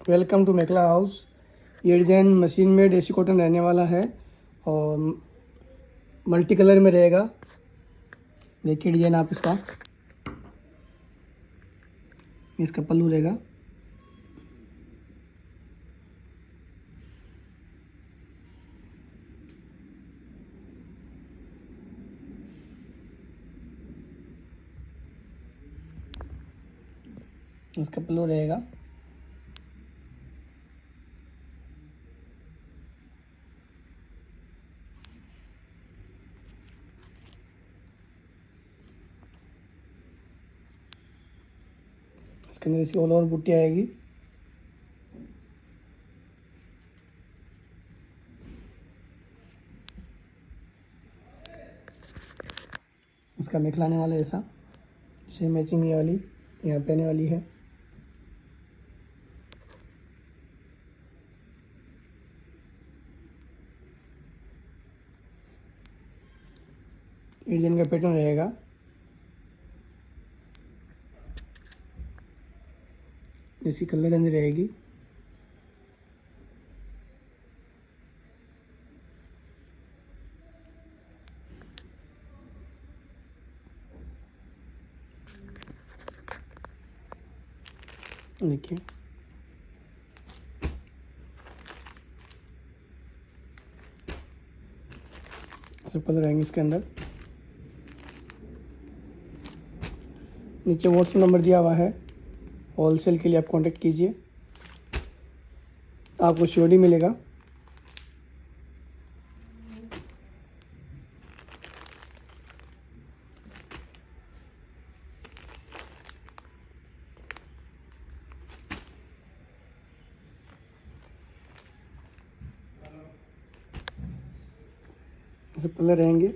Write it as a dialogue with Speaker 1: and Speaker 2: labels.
Speaker 1: Welcome to Mekhala House. ये design machine में desi cotton रहने वाला है और मल्टी कलर में रहेगा। देखिए डिज़ाइन आप इसका पल्लू रहेगा। इसका पल्लू रहेगा। इसके अंदर इसकी ऑल ओवर बूटी आएगी। इसका मेखला आने वाला है ऐसा, सेम मैचिंग ये वाली यहाँ पे आने वाली है। डिजाइन का पैटर्न रहेगा। ऐसी कलर रेंज रहेगी। देखिए सब कलर आएंगे इसके अंदर। नीचे व्हाट्सएप नंबर दिया हुआ है, होलसेल के लिए आप कांटेक्ट कीजिए, आपको सीओडी मिलेगा। सब कलर रहेंगे।